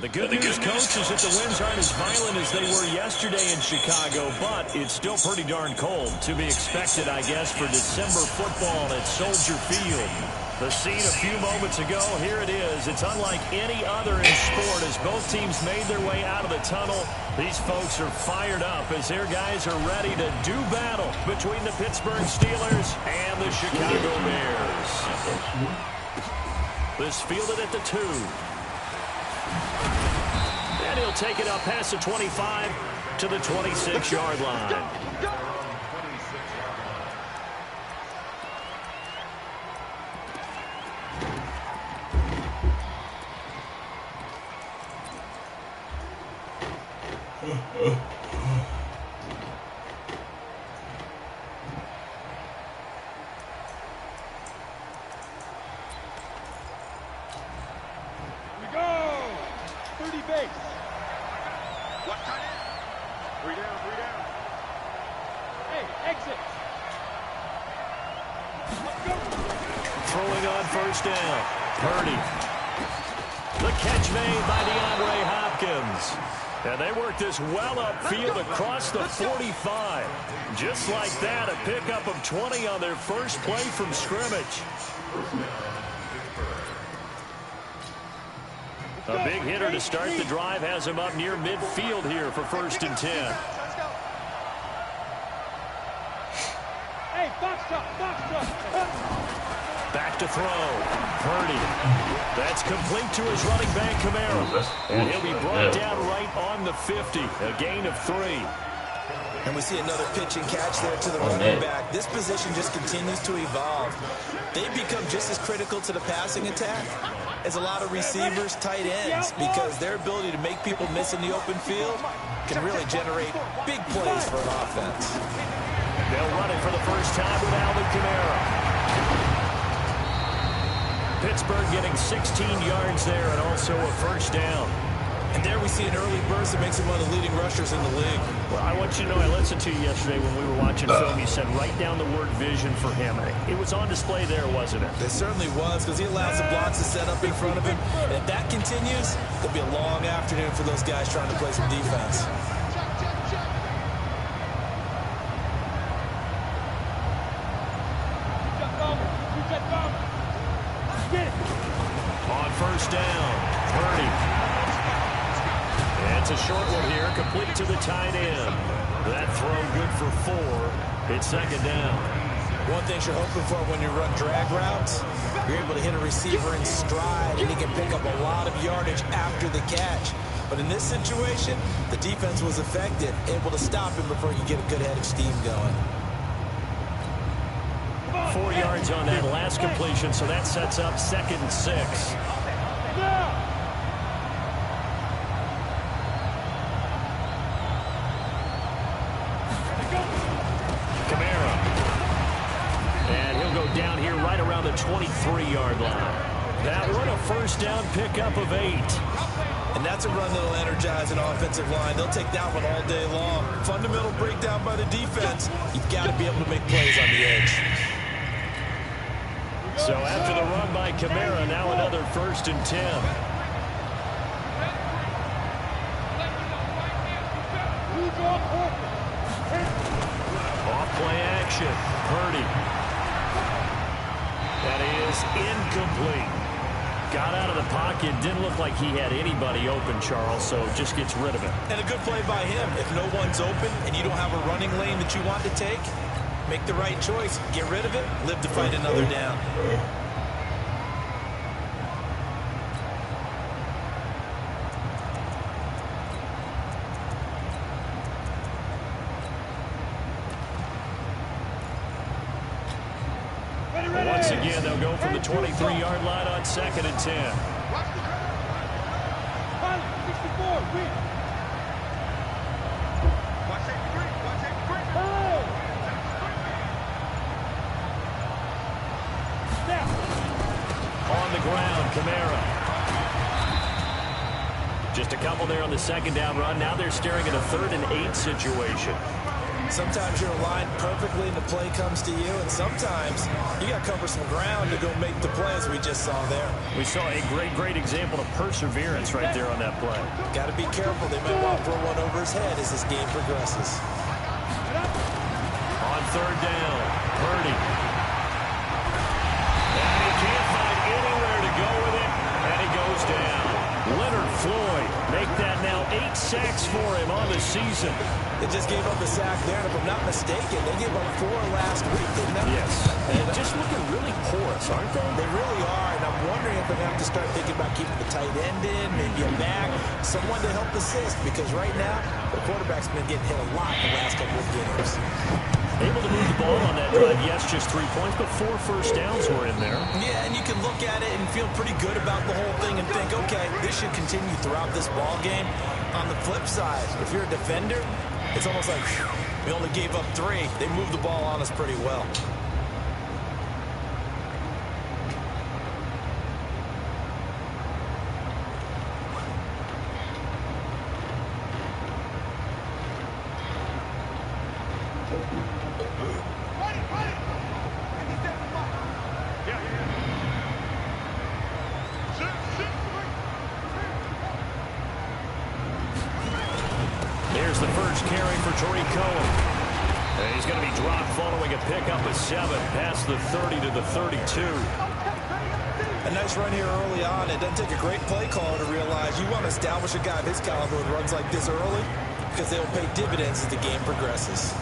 The good news, Coach, is that the winds aren't as violent as they were yesterday in Chicago, but it's still pretty darn cold. To be expected, I guess, for December football at Soldier Field. The scene a few moments ago, here it is. It's unlike any other in sport as both teams made their way out of the tunnel. These folks are fired up as their guys are ready to do battle between the Pittsburgh Steelers and the Chicago Bears. This fielded at the 2. And he'll take it up past the 25 to the 26-yard line. Throwing on first down. Purdy. The catch made by DeAndre Hopkins. And they work this well upfield across the 45. Just like that, a pickup of 20 on their first play from scrimmage. A big hitter to start the drive has him up near midfield here for 1st and 10. Back to throw. Purdy. That's complete to his running back, Kamara. And he'll be brought down right on the 50. A gain of 3. And we see another pitch and catch there to the running back. This position just continues to evolve. They've become just as critical to the passing attack as a lot of receivers, tight ends, because their ability to make people miss in the open field can really generate big plays for an offense. They'll run it for the first time with Alvin Kamara. Pittsburgh getting 16 yards there and also a first down. And there we see an early burst that makes him one of the leading rushers in the league. Well, I want you to know, I listened to you yesterday when we were watching film. You said write down the word vision for him. It was on display there, wasn't it? It certainly was, because he allows the blocks to set up in front of him. And if that continues, it'll be a long afternoon for those guys trying to play some defense. On first down, Purdy. It's a short one here, complete to the tight end. That throw good for 4. It's 2nd down. One thing you're hoping for when you run drag routes, you're able to hit a receiver in stride, and he can pick up a lot of yardage after the catch. But in this situation, the defense was effective, able to stop him before he could get a good head of steam going. 4 yards on that last completion, so that sets up 2nd and 6. Kamara. And he'll go down here right around the 23-yard line. That one a first down pickup of 8. And that's a run that'll energize an offensive line. They'll take that one all day long. Fundamental breakdown by the defense. You've got to be able to make plays on the edge. So after the run by Kamara, now another 1st and 10. Off play action. Purdy. That is incomplete. Got out of the pocket. Didn't look like he had anybody open, Charles, so just gets rid of it. And a good play by him. If no one's open and you don't have a running lane that you want to take, make the right choice. Get rid of it. Live to fight another down. Once again, they'll go from the 23-yard line on 2nd and 10. On the ground, Kamara. Just a couple there on the 2nd down run. Now they're staring at a 3rd and 8 situation. Sometimes you're aligned perfectly and the play comes to you, and sometimes you got to cover some ground to go make the play, as we just saw there. We saw a great example of perseverance right there on that play. Got to be careful. They might want to throw one over his head as this game progresses. On third down, Purdy. And he can't find anywhere to go with it, and he goes down. Leonard Floyd make that now 8 sacks for him on the season. They just gave up a sack there, and if I'm not mistaken, they gave up 4 last week, didn't they? Yes. And just looking really porous, aren't they? They really are, and I'm wondering if they're going to have to start thinking about keeping the tight end in, maybe a back, someone to help assist, because right now, the quarterback's been getting hit a lot the last couple of games. Able to move the ball on that drive, yes, just 3 points, but 4 first downs were in there. Yeah, and you can look at it and feel pretty good about the whole thing and think, okay, this should continue throughout this ball game. On the flip side, if you're a defender, it's almost like, whew, we only gave up 3. They moved the ball on us pretty well. Here's the first carry for Tariq Cohen. And he's going to be dropped following a pickup of 7 past the 30 to the 32. A nice run here early on. It doesn't take a great play caller to realize you want to establish a guy of his caliber with runs like this early because they'll pay dividends as the game progresses.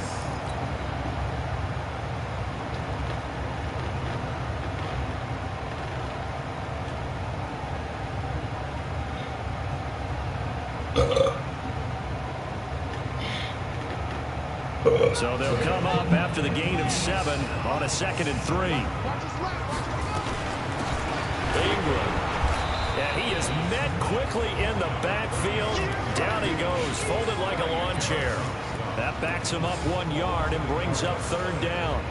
So they'll come up after the gain of 7 on a 2nd and 3. Ingram. And he is met quickly in the backfield. Down he goes, folded like a lawn chair. That backs him up 1 yard and brings up 3rd down.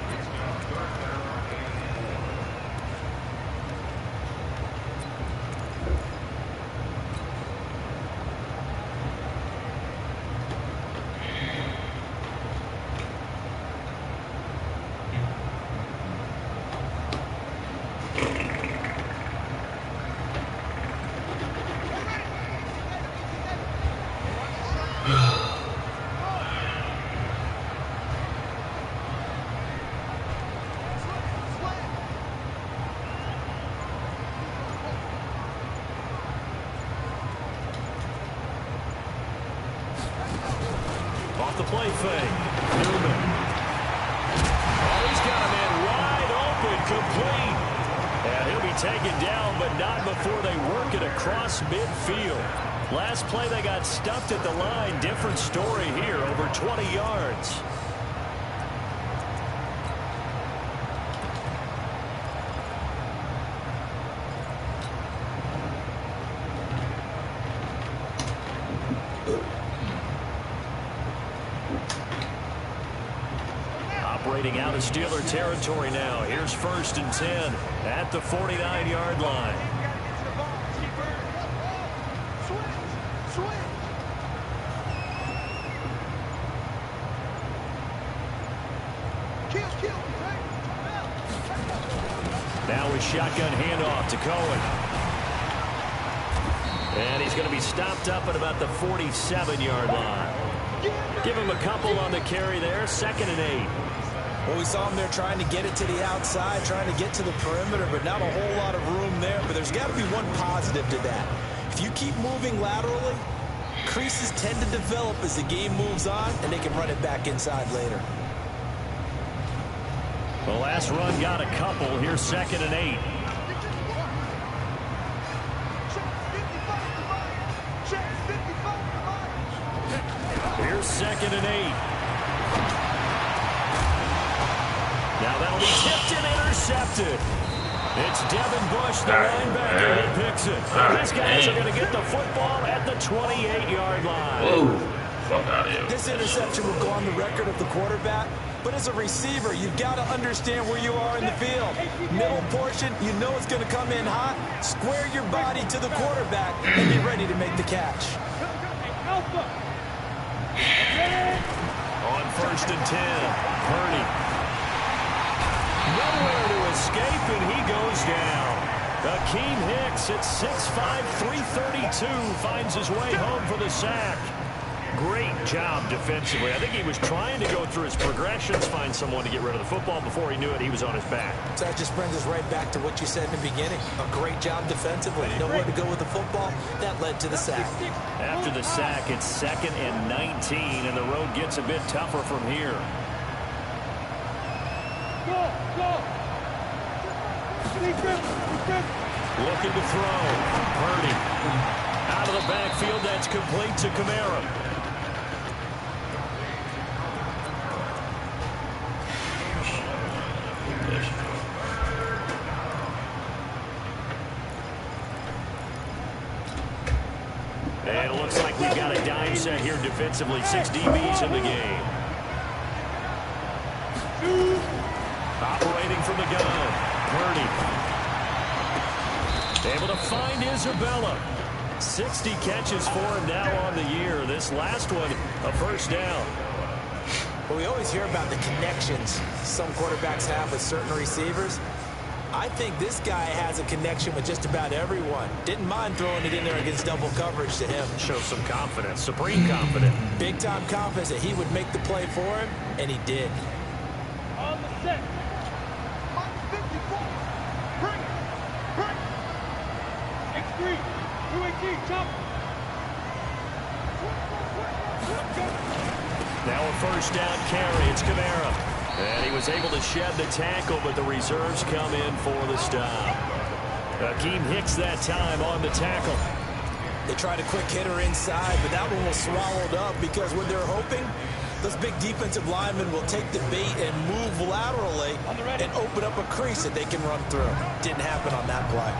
Off the play fake. Newman. Oh, he's got a man wide open, complete. And he'll be taken down, but not before they work it across midfield. Last play, they got stuffed at the line. Different story here, over 20 yards. Operating out of Steeler territory now. Here's 1st and 10 at the 49-yard line. Now a shotgun handoff to Cohen. And he's going to be stopped up at about the 47-yard line. Give him a couple on the carry there. 2nd and 8. Well, we saw him there trying to get it to the outside, trying to get to the perimeter, but not a whole lot of room there. But there's got to be one positive to that. If you keep moving laterally, creases tend to develop as the game moves on, and they can run it back inside later. The last run got a couple. Here's 2nd and 8. Here's 2nd and 8. Now that'll be tipped and intercepted. It's Devin Bush, the linebacker, who picks it. And these guys are going to get the football at the 28-yard line. Whoa. Fuck out of here. This interception will go on the record of the quarterback, but as a receiver, you've got to understand where you are in the field. Middle portion, you know it's going to come in hot. Square your body to the quarterback and be ready to make the catch. On 1st and 10, Purdy. Nowhere to escape, and he goes down. Akeem Hicks at 6'5", 332 finds his way home for the sack. Great job defensively. I think he was trying to go through his progressions, find someone to get rid of the football. Before he knew it, he was on his back. So that just brings us right back to what you said in the beginning. A great job defensively. Nowhere to go with the football. That led to the sack. After the sack, it's 2nd and 19, and the road gets a bit tougher from here. Looking to throw. Purdy. Out of the backfield, that's complete to Kamara. And it looks like we've got a dime set here defensively. 6 DBs in the game. Operating from the gun. Purdy. Able to find Isabella. 60 catches for him now on the year. This last one, a first down. Well, we always hear about the connections some quarterbacks have with certain receivers. I think this guy has a connection with just about everyone. Didn't mind throwing it in there against double coverage to him. Shows some confidence, supreme confidence. Big-time confidence that he would make the play for him, and he did. On the set. On 54. Bring it. Bring it. X3. 218. Jump. Now a first down carry. It's Kamara. And he was able to shed the tackle, but the reserves come in for the stop. Akeem Hicks that time on the tackle. They tried a quick hitter inside, but that one was swallowed up because when they're hoping, those big defensive linemen will take the bait and move laterally and open up a crease that they can run through. Didn't happen on that play.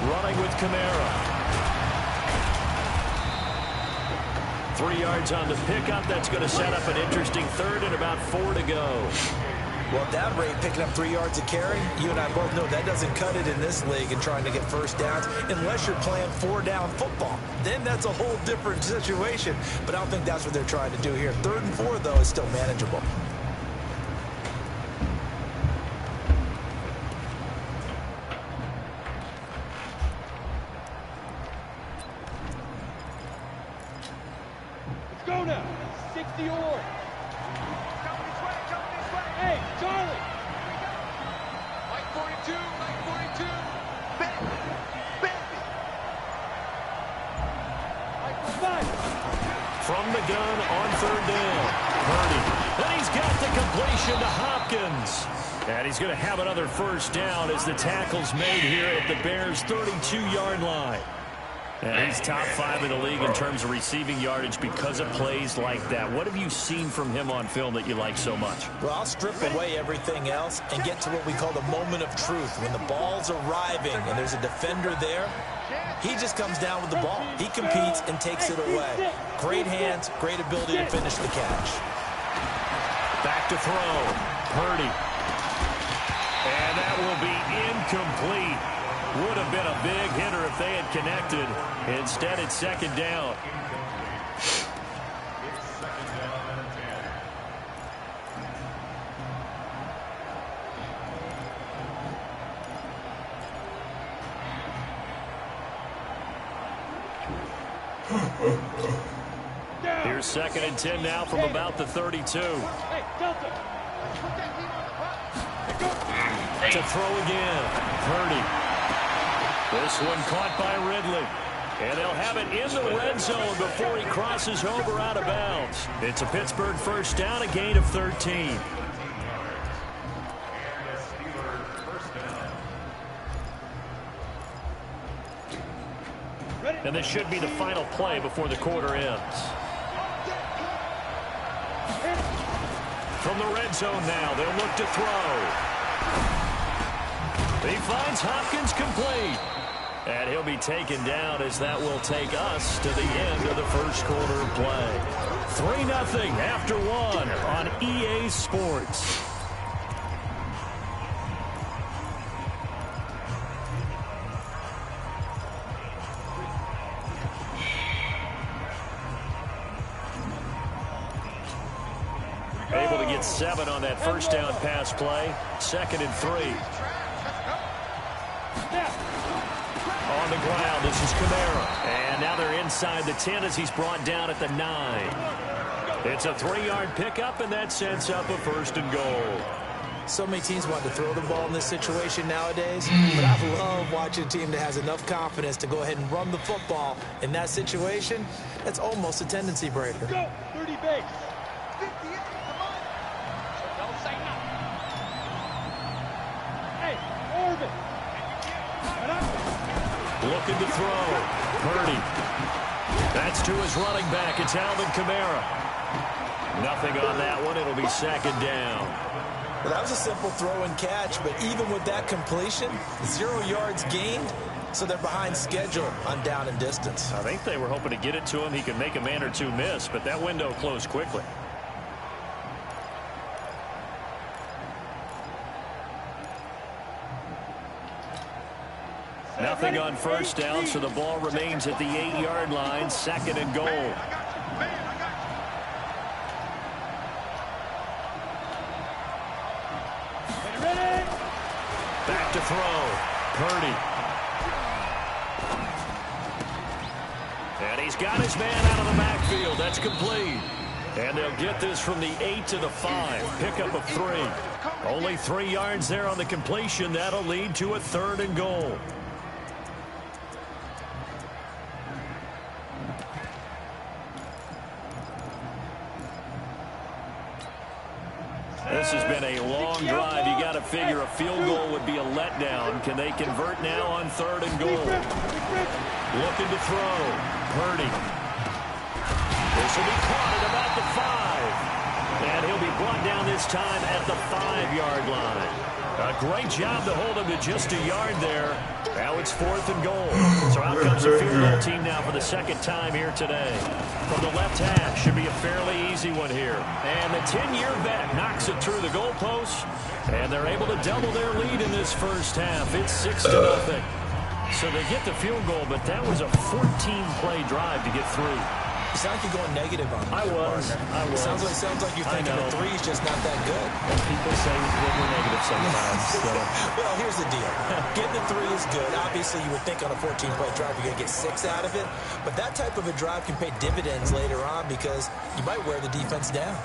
Running with Kamara. 3 yards on the pickup. That's going to set up an interesting third and about 4 to go. Well, at that rate, picking up 3 yards a carry, you and I both know that doesn't cut it in this league and trying to get first downs unless you're playing 4-down football. Then that's a whole different situation. But I don't think that's what they're trying to do here. 3rd and 4, though, is still manageable. Go now. 60 or. Hey, Charlie. Like 42, like 42. Back. Like 5. From the gun on 3rd down. Purdy. And he's got the completion to Hopkins. And he's going to have another first down as the tackle's made here at the Bears' 32-yard line. And he's top 5 in the league in terms of receiving yardage because of plays like that. What have you seen from him on film that you like so much? Well, I'll strip away everything else and get to what we call the moment of truth. When the ball's arriving and there's a defender there, he just comes down with the ball. He competes and takes it away. Great hands, great ability to finish the catch. Back to throw. Purdy. And that will be incomplete. Would have been a big hitter if they had connected. Instead, it's 2nd down. Here's 2nd and 10 now from about the 32. Hey, Delta. To throw again. Purdy. This one caught by Ridley. And they'll have it in the red zone before he crosses over out of bounds. It's a Pittsburgh first down, a gain of 13. And this should be the final play before the quarter ends. From the red zone now, they'll look to throw. He finds Hopkins complete. And he'll be taken down as that will take us to the end of the first quarter of play. 3-0 after 1 on EA Sports. Able to get 7 on that first down pass play. 2nd and 3. On the ground, this is Kamara. And now they're inside the 10 as he's brought down at the 9. It's a 3-yard pickup, and that sets up a 1st and goal. So many teams want to throw the ball in this situation nowadays, but I love watching a team that has enough confidence to go ahead and run the football. In that situation, that's almost a tendency breaker. Go, 30 base. 58, come on. Don't say nothing. Hey, Orban. Looking to throw. Purdy. That's to his running back. It's Alvin Kamara. Nothing on that one. It'll be 2nd down. Well, that was a simple throw and catch, but even with that completion, 0 yards gained, so they're behind schedule on down and distance. I think they were hoping to get it to him. He could make a man or two miss, but that window closed quickly. Nothing on 1st down, so the ball remains at the 8-yard line. 2nd and goal. Back to throw. Purdy. And he's got his man out of the backfield. That's complete. And they'll get this from the 8 to the 5. Pickup of 3. Only 3 yards there on the completion. That'll lead to a 3rd and goal. This has been a long drive. You got to figure a field goal would be a letdown. Can they convert now on 3rd and goal? Looking to throw. Purdy. This will be caught at about the 5. And he'll be brought down this time at the 5-yard line. A great job to hold him to just a yard there. Now it's 4th and goal. So out comes the field goal team now for the 2nd time here today. From the left hash, should be a fairly easy one here. And the 10-year vet knocks it through the goalpost. And they're able to double their lead in this first half. It's 6-0. So they get the field goal, but that was a 14-play drive to get through. You sound like you're going negative on me. I was. Sounds like you're thinking the 3 is just not that good. And people say we're negative sometimes. So. Well, here's the deal. Getting the 3 is good. Obviously, you would think on a 14-play drive you're going to get 6 out of it. But that type of a drive can pay dividends later on because you might wear the defense down.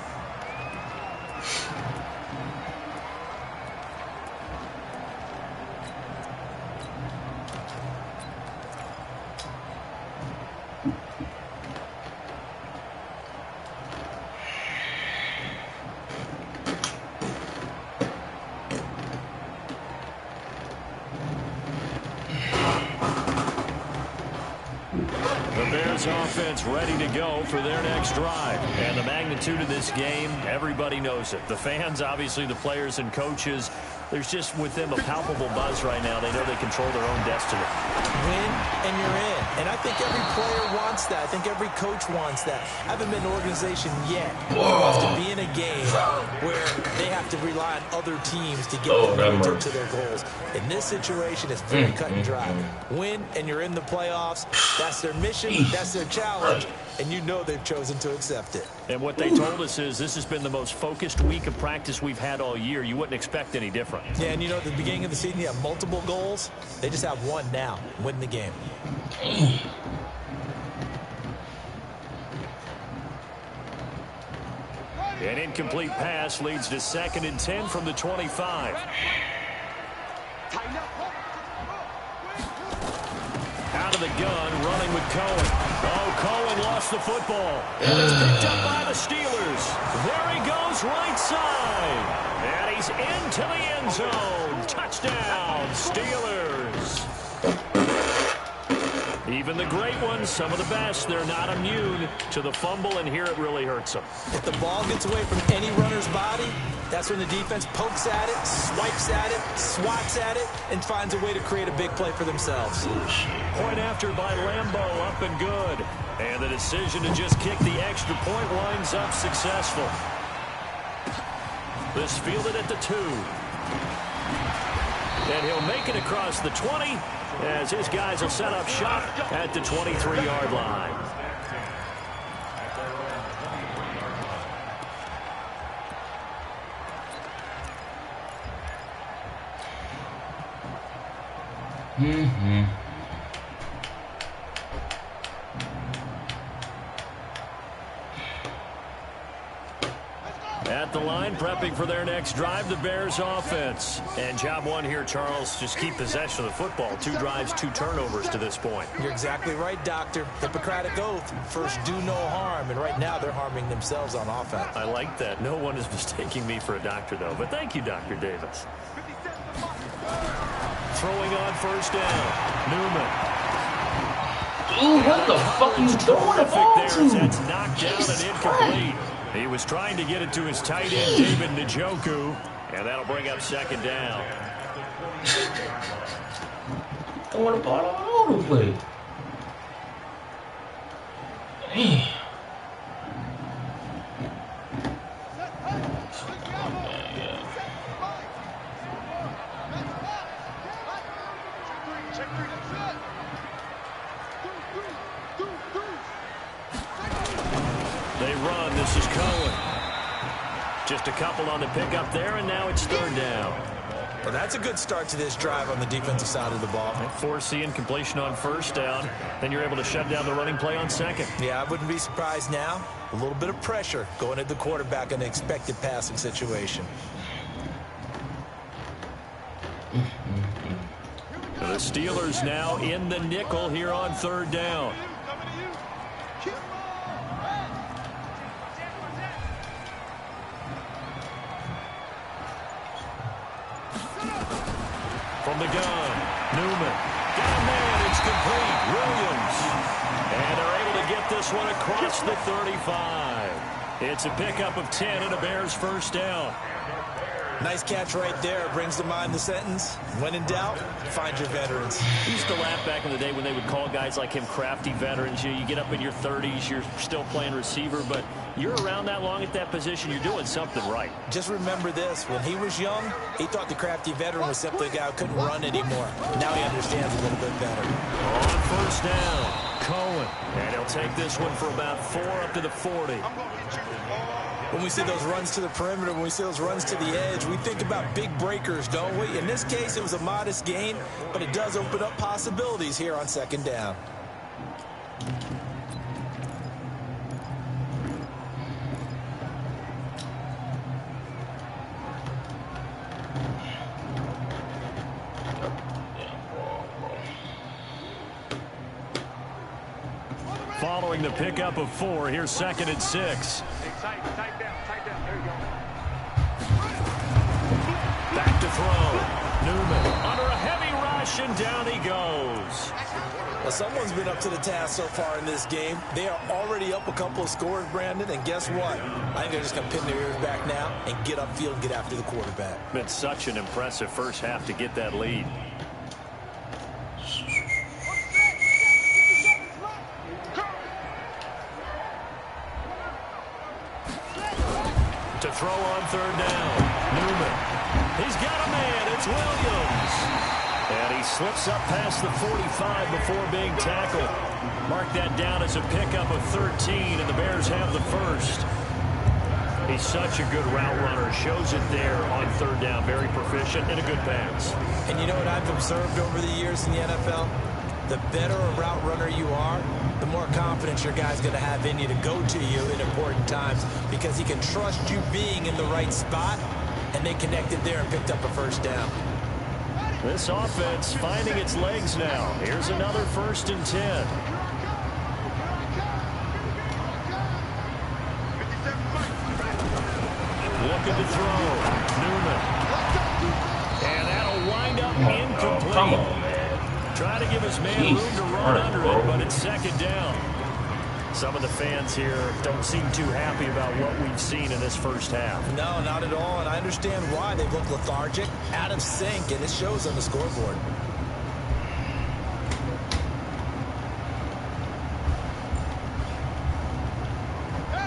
Offense ready to go for their next drive. And the magnitude of this game, everybody knows it. The fans, obviously the players and coaches, there's just with them a palpable buzz right now. They know they control their own destiny. Win and you're in. And I think every player wants that. I think every coach wants that. I haven't been in an organization yet to be in a game where they have to rely on other teams to get them to their goals. In this situation, it's very cut and dry. Win and you're in the playoffs. That's their mission. That's their challenge. And you know they've chosen to accept it. And what they told us is this has been the most focused week of practice we've had all year. You wouldn't expect any different. Yeah, and you know, at the beginning of the season, you have multiple goals. They just have one now, win the game. An incomplete pass leads to 2nd and 10 from the 25. Out of the gun, running with Cohen. Oh, Cohen lost the football. And it's picked up by the Steelers. There he goes, right side. And he's into the end zone. Touchdown, Steelers. Even the great ones, some of the best, they're not immune to the fumble, and here it really hurts them. If the ball gets away from any runner's body, that's when the defense pokes at it, swipes at it, swats at it, and finds a way to create a big play for themselves. Point after by Lambeau, up and good. And the decision to just kick the extra point winds up successful. This fielded at the 2. And he'll make it across the 20 as his guys will set up shop at the 23-yard line. At the line, prepping for their next drive, the Bears offense. And job one here, Charles, just keep possession of the football. 2 drives, 2 turnovers to this point. You're exactly right, Doctor. Hippocratic oath. First, do no harm. And right now, they're harming themselves on offense. I like that. No one is mistaking me for a doctor, though. But thank you, Dr. Davis. Throwing on first down. Newman. Dude, what the fuck you throwing the ball to? That's knocked down and incomplete. He was trying to get it to his tight end, David Njoku, and that'll bring up second down. Throwing the ball all over the place. Damn. They run. This is Cohen. Just a couple on the pickup there, and now it's third down. Well, that's a good start to this drive on the defensive side of the ball. Force the incompletion on first down. Then you're able to shut down the running play on second. Yeah, I wouldn't be surprised now. A little bit of pressure going at the quarterback in an expected passing situation. The Steelers now in the nickel here on third down. From the gun, Newman. Got a man, it's complete. Williams. And they're able to get this one across the 35. It's a pickup of 10 and a Bears first down. Nice catch right there. Brings to mind the sentence, when in doubt, find your veterans. I used to laugh back in the day when they would call guys like him crafty veterans. You get up in your 30s, you're still playing receiver, but you're around that long at that position, you're doing something right. Just remember this. When he was young, he thought the crafty veteran was simply a guy who couldn't run anymore. Now he understands a little bit better. On first down, Cohen. And he'll take this one for about 4 up to the 40. When we see those runs to the perimeter, when we see those runs to the edge, we think about big breakers, don't we? In this case, it was a modest gain, but it does open up possibilities here on second down. Following the pickup of 4, here's second and 6. Tight down. There you go. Back to throw. Newman under a heavy rush, and down he goes. Well, someone's been up to the task so far in this game. They are already up a couple of scores, Brandon, and guess what? I think they're just going to pin their ears back now and get upfield and get after the quarterback. Been such an impressive first half to get that lead. To throw on third down. Newman. He's got a man. It's Williams. And he slips up past the 45 before being tackled. Mark that down as a pickup of 13, and the Bears have the first. He's such a good route runner. Shows it there on third down. Very proficient and a good pass. And you know what I've observed over the years in the NFL? The better a route runner you are, the more confidence your guy's going to have in you to go to you in important times because he can trust you being in the right spot, and they connected there and picked up a first down. This offense finding its legs now. Here's another 1st and 10. Looking to throw. Newman. And that'll wind up incomplete. Come on, man. Try to give his man room to run under it, but it's second down. Some of the fans here don't seem too happy about what we've seen in this first half. No, not at all, and I understand why. They look lethargic, out of sync, and it shows on the scoreboard.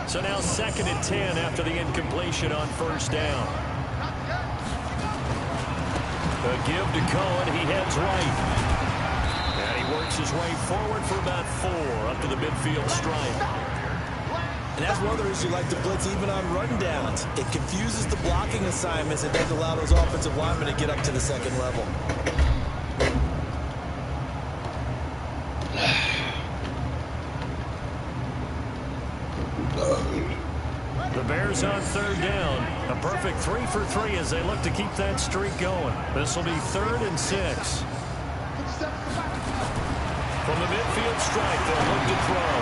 So now 2nd and 10 after the incompletion on first down. A give to Cohen. He heads right. And he works his way forward for about 4 up to the midfield stripe. And that's one of the reasons you like to blitz even on rundowns. It confuses the blocking assignments and doesn't allow those offensive linemen to get up to the second level. Bears on third down. A perfect 3 for 3 as they look to keep that streak going. This will be 3rd and 6. From the midfield stripe, they'll look to throw.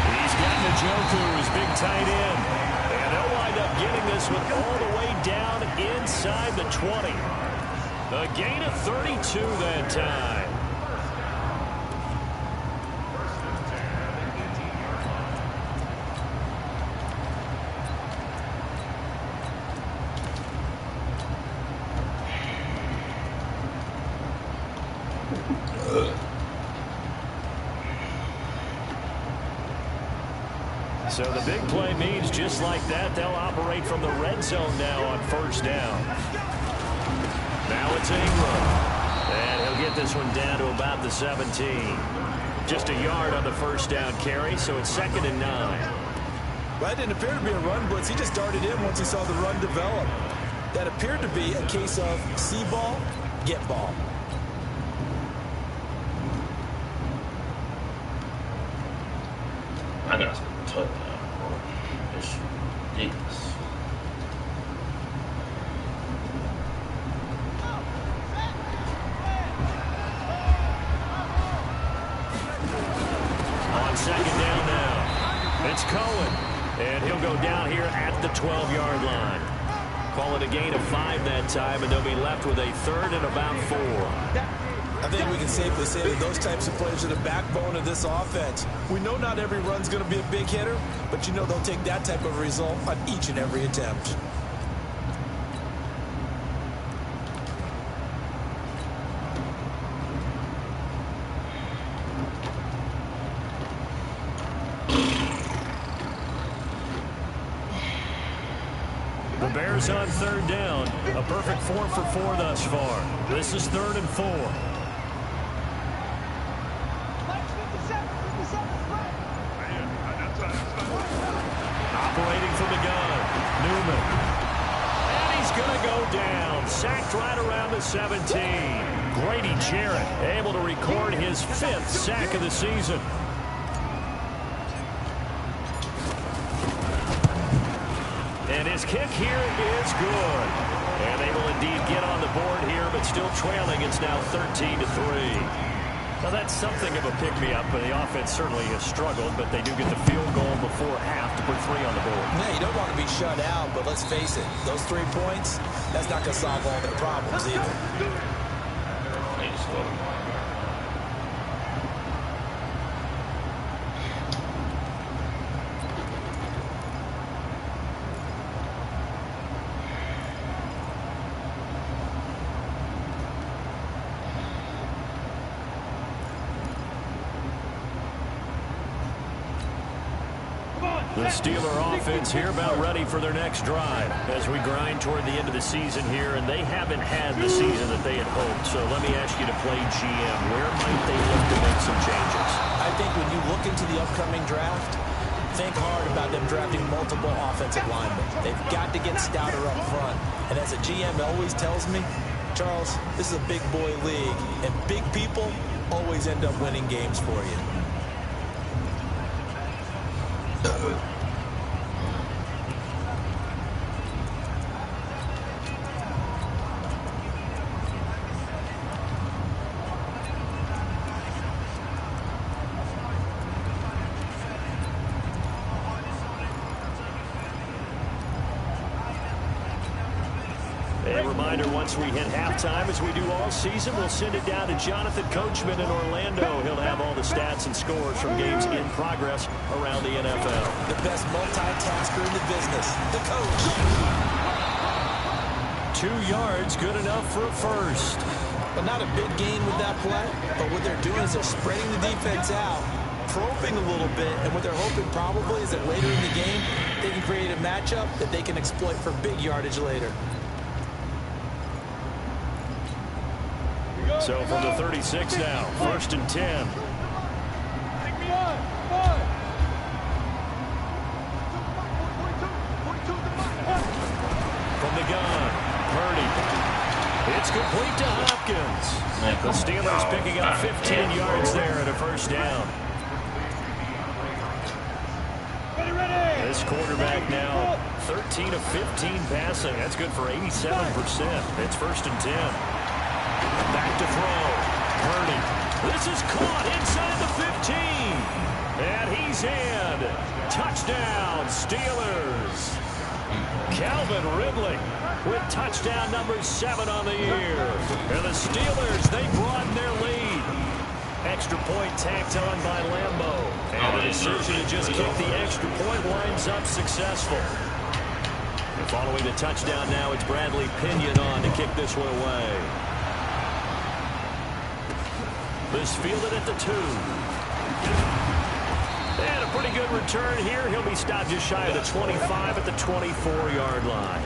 He's got Njoku, his big tight end. And they'll wind up getting this one all the way down inside the 20. A gain of 32 that time. So the big play means just like that, they'll operate from the red zone now on first down. Now it's Ingram. And he'll get this one down to about the 17. Just a yard on the first down carry, so it's 2nd and 9. Well, it didn't appear to be a run blitz. He just darted in once he saw the run develop. That appeared to be a case of see ball, get ball. I got some touchdown. It's ridiculous. On 2nd down now. It's Cohen. And he'll go down here at the 12-yard line. Call it a gain of 5 that time, and they'll be left with a 3rd and about 4. I think we can safely say that those types of plays are the backbone of this offense. We know not every run's going to be a big hitter, but you know they'll take that type of result on each and every attempt. The Bears on 3rd down. A perfect 4 for 4 thus far. This is 3rd and 4. Operating from the gun, Newman. And he's going to go down. Sacked right around the 17. Grady Jarrett able to record his 5th sack of the season. And his kick here is good. And they will indeed get on the board here, but still trailing. It's now 13-3. Now, that's something of a pick-me-up, but the offense certainly has struggled, but they do get the field goal before half to put 3 on the board. Yeah, you don't want to be shut out, but let's face it, those 3 points, that's not going to solve all their problems either. The Steeler offense here about ready for their next drive as we grind toward the end of the season here, and they haven't had the season that they had hoped. So let me ask you to play GM. Where might they look to make some changes? I think when you look into the upcoming draft, think hard about them drafting multiple offensive linemen. They've got to get stouter up front. And as a GM always tells me, Charles, this is a big boy league, and big people always end up winning games for you. A reminder, once we hit halftime, as we do all season, we'll send it down to Jonathan Coachman in Orlando. He'll have all the stats and scores from games in progress around the NFL. The best multitasker in the business, the coach. 2 yards, good enough for a first. But not a big gain with that play. But what they're doing is they're spreading the defense out, probing a little bit, and what they're hoping probably is that later in the game, they can create a matchup that they can exploit for big yardage later. So from the 36 now, 1st and 10. From the gun, Purdy. It's complete to Hopkins. The Steelers picking up 15 yards there at a first down. This quarterback now 13 of 15 passing. That's good for 87%. It's 1st and 10. Back to throw. Purdy. This is caught inside the 15. And he's in. Touchdown, Steelers. Calvin Ridley with touchdown number 7 on the year. And the Steelers, they broaden their lead. Extra point tacked on by Lambeau. And the decision to just kick the extra point winds up successful. And following the touchdown now, it's Bradley Pinion on to kick this one away. This fielded at the 2. And a pretty good return here. He'll be stopped just shy of the 25 at the 24-yard line.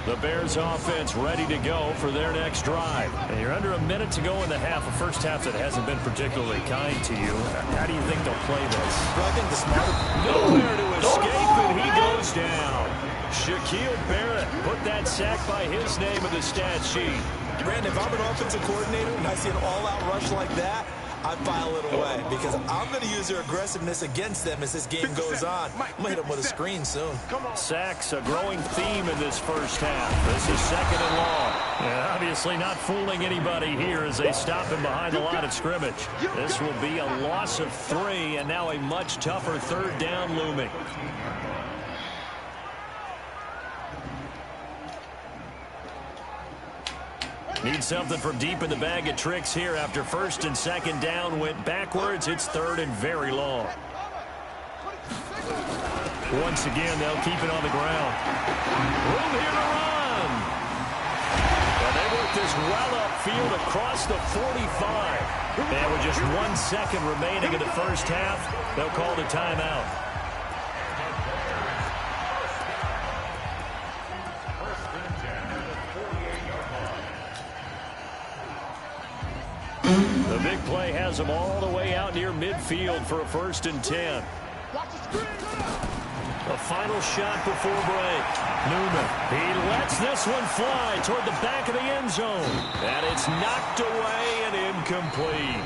The Bears offense ready to go for their next drive. And you're under a minute to go in the half, a first half that hasn't been particularly kind to you. How do you think they'll play this? Well, I think the smarter... Nowhere to escape, and he goes down. Shaquille Barrett put that sack by his name in the stat sheet. Brandon, if I'm an offensive coordinator and I see an all-out rush like that, I file it away because I'm going to use their aggressiveness against them as this game goes on. I'm going to hit them with a screen soon. Sacks, a growing theme in this first half. This is 2nd and long. And obviously not fooling anybody here as they stop him behind the line of scrimmage. This will be a loss of 3, and now a much tougher 3rd down looming. Need something from deep in the bag of tricks here after 1st and 2nd down went backwards. It's 3rd and very long. Once again, they'll keep it on the ground. Room here to run. And they work this well upfield across the 45. And with just 1 second remaining in the first half, they'll call the timeout. The big play has them all the way out near midfield for a 1st and 10. A final shot before break. Newman, he lets this one fly toward the back of the end zone. And it's knocked away and incomplete.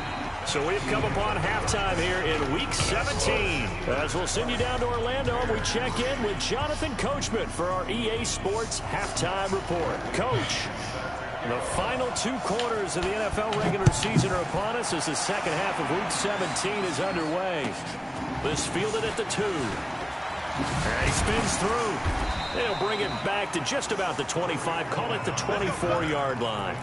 So we've come upon halftime here in Week 17. As we'll send you down to Orlando, we check in with Jonathan Coachman for our EA Sports Halftime Report. Coach, the final 2 quarters of the NFL regular season are upon us as the second half of Week 17 is underway. This fielded at the 2. And he spins through. They'll bring it back to just about the 25. Call it the 24-yard line.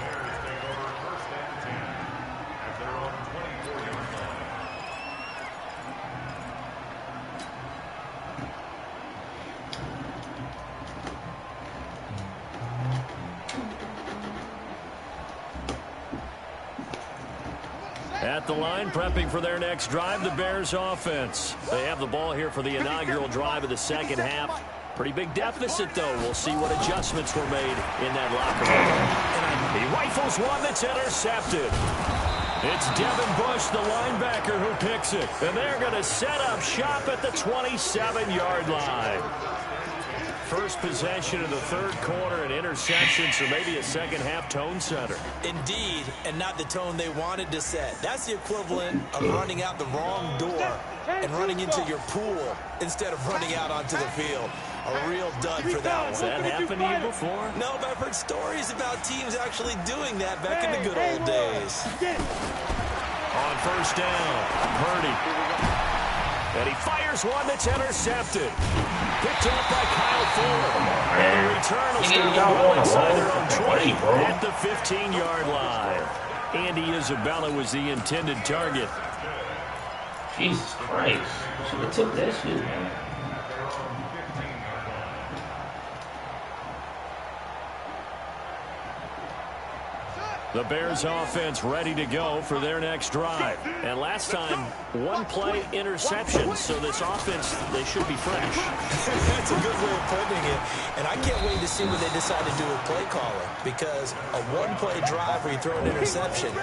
At the line, prepping for their next drive, the Bears offense. They have the ball here for the inaugural drive of the second half. Pretty big deficit, though. We'll see what adjustments were made in that locker room. He rifles one that's intercepted. It's Devin Bush, the linebacker, who picks it. And they're going to set up shop at the 27-yard line. First possession of the 3rd quarter, an interception, so maybe a second-half tone setter. Indeed, and not the tone they wanted to set. That's the equivalent of running out the wrong door and running into your pool instead of running out onto the field. A real dud for that one. Has that happened to you before? No, but I've heard stories about teams actually doing that back in the good old days. On 1st down, Purdy. And he fires one that's intercepted. Picked off by Kyle Fuller. And the return will start well inside their own 20 at the 15-yard line. Andy Isabella was the intended target. Jesus Christ. Should have took that shit, man. The Bears offense ready to go for their next drive. And last time, 1 play interception. So this offense, they should be fresh. That's a good way of putting it. And I can't wait to see what they decide to do with play calling. Because a 1-play drive where you throw an interception,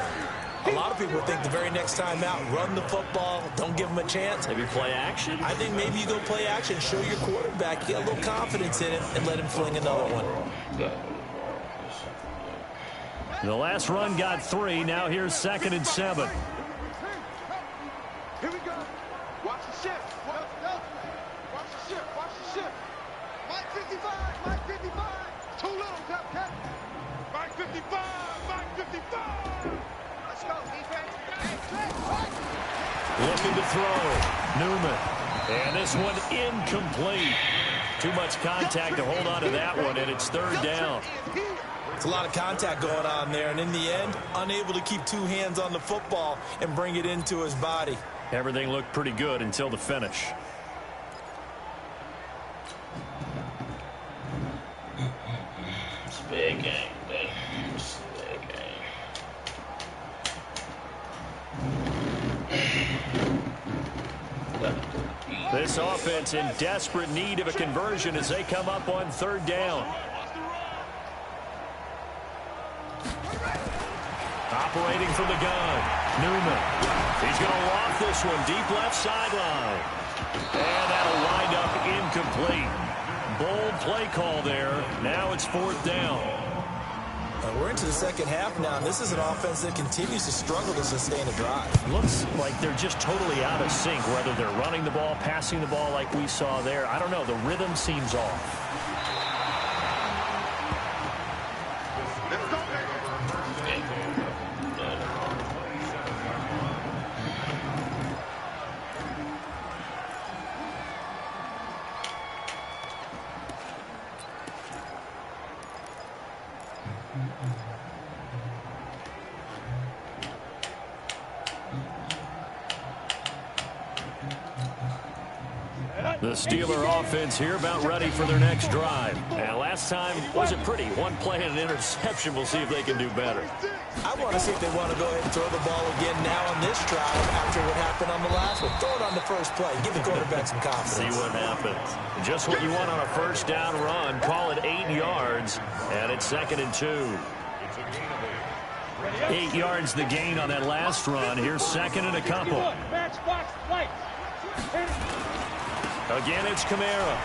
a lot of people think the very next time out, run the football, don't give them a chance. Maybe play action? I think maybe you go play action, show your quarterback, get a little confidence in it, and let him fling another one. Yeah. The last run got 3. Now here's 2nd and 7. Here we go. Watch the shift. Watch the shift. Watch the shift. Mike 55. Mike 55. Too little, Captain. Mike 55. Mike 55. Let's go, defense. Looking to throw. Newman. And this one incomplete. Too much contact to hold on to that one, and it's 3rd down. It's a lot of contact going on there, and in the end, unable to keep 2 hands on the football and bring it into his body. Everything looked pretty good until the finish. It's a big game, man. It's a big game. This offense in desperate need of a conversion as they come up on 3rd down. Operating from the gun, Newman. He's going to loft this one deep left sideline. And that'll wind up incomplete. Bold play call there. Now it's 4th down. We're into the 2nd half now, and this is an offense that continues to struggle to sustain a drive. Looks like they're just totally out of sync, whether they're running the ball, passing the ball like we saw there. I don't know. The rhythm seems off. The Steeler offense here about ready for their next drive. And last time wasn't pretty. One play and an interception. We'll see if they can do better. I want to see if they want to go ahead and throw the ball again now on this drive after what happened on the last one. Throw it on the first play. Give the quarterback some confidence. See what happens. Just what you want on a 1st down run. Call it 8 yards. And it's 2nd and 2. 8 yards the gain on that last run. Here's 2nd and a couple. Again, it's Kamara.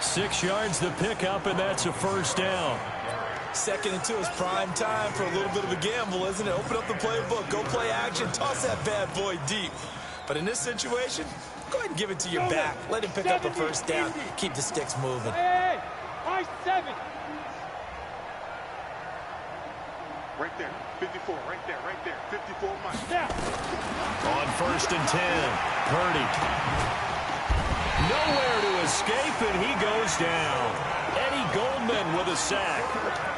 6 yards the pickup, and that's a 1st down. 2nd and 2 is prime time for a little bit of a gamble, isn't it? Open up the playbook, go play action, toss that bad boy deep. But in this situation, go ahead and give it to your back. Let him pick up a 1st down. Keep the sticks moving. Hey, I-7. Right there, 54, right there, 54 Mike. Now. On 1st and 10, Purdy. Nowhere to escape, and he goes down. Eddie Goldman with a sack.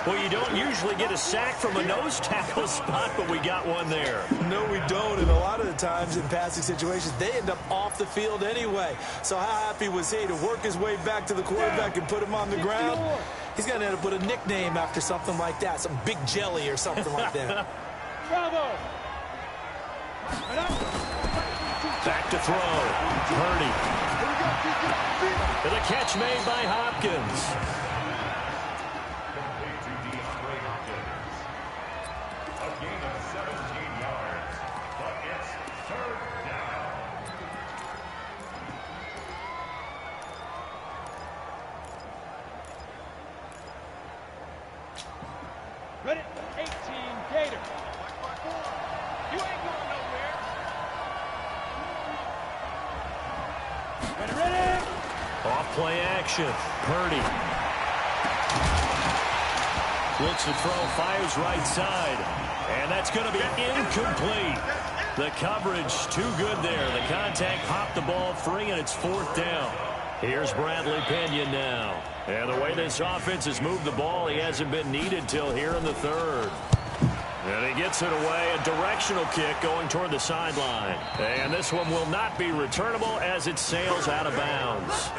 Well, you don't usually get a sack from a nose tackle spot, but we got one there. No, we don't, and a lot of the times in passing situations, they end up off the field anyway. So how happy was he to work his way back to the quarterback and put him on the ground? He's going to end up with a nickname after something like that, some Big Jelly or something like that. Bravo! Back to throw. Purdy. The catch made by Hopkins. A gain of 17 yards, but it's 3rd down. Ready? 18 Gator. You ain't going nowhere. Ready? Off play action. Purdy. Looks to throw, fires right side. And that's going to be incomplete. The coverage too good there. The contact popped the ball free, and it's 4th down. Here's Bradley Pinion now. And the way this offense has moved the ball, he hasn't been needed till here in the 3rd. And he gets it away, a directional kick going toward the sideline. And this one will not be returnable as it sails out of bounds.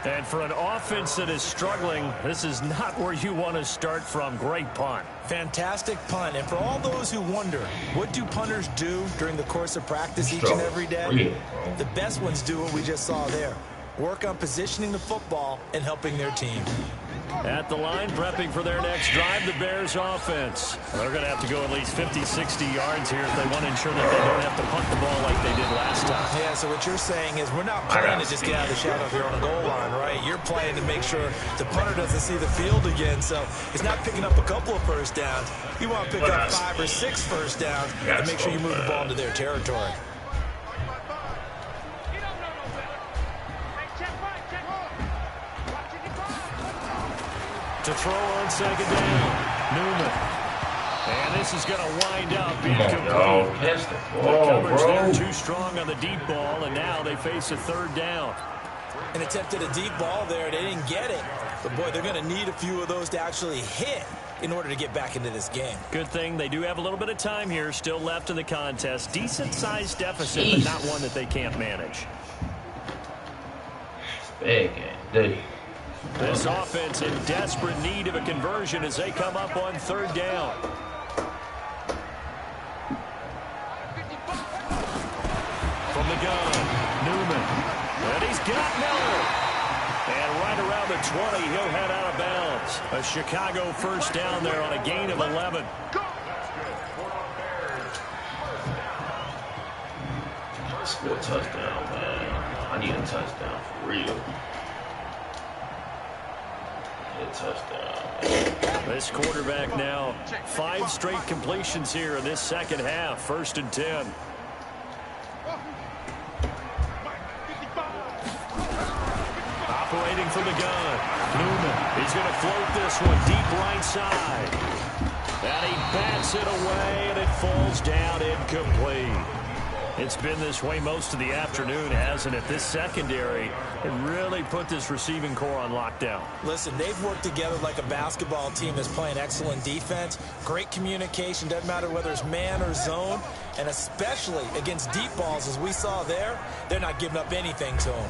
And for an offense that is struggling, this is not where you want to start from. Great punt. Fantastic punt. And for all those who wonder, what do punters do during the course of practice each and every day? The best ones do what we just saw there. Work on positioning the football and helping their team. At the line, prepping for their next drive, the Bears offense. They're going to have to go at least 50, 60 yards here if they want to ensure that they don't have to punt the ball like they did last time. Yeah, so what you're saying is we're not playing to just get out of the shadow of your own goal line, right? You're playing to make sure the punter doesn't see the field again. So it's not picking up a couple of first downs. You want to pick up 5 or 6 first downs and make sure you move the ball into their territory. To throw on second down, Newman. And this is going to wind up incomplete. Catch the The ball, coverage there bro. too strong on the deep ball, and now they face a third down. An attempt at a deep ball there. They didn't get it. But, boy, they're going to need a few of those to actually hit in order to get back into this game. Good thing they do have a little bit of time here still left in the contest. Decent-sized deficit, but not one that they can't manage. Big game, This offense in desperate need of a conversion as they come up on third down. From the gun, Newman. And he's got Miller. And right around the 20, he'll head out of bounds. A Chicago first down there on a gain of 11. Score a touchdown, man. I need a touchdown for real. Touchdown. This quarterback now 5 straight completions here in this second half. 1st and 10. Operating from the gun, Newman. He's going to float this one deep right side. And he bats it away, and it falls down incomplete. It's been this way most of the afternoon, hasn't it? This secondary, it really put this receiving core on lockdown. Listen, they've worked together like a basketball team that's playing excellent defense. Great communication, doesn't matter whether it's man or zone. And especially against deep balls, as we saw there, they're not giving up anything to them.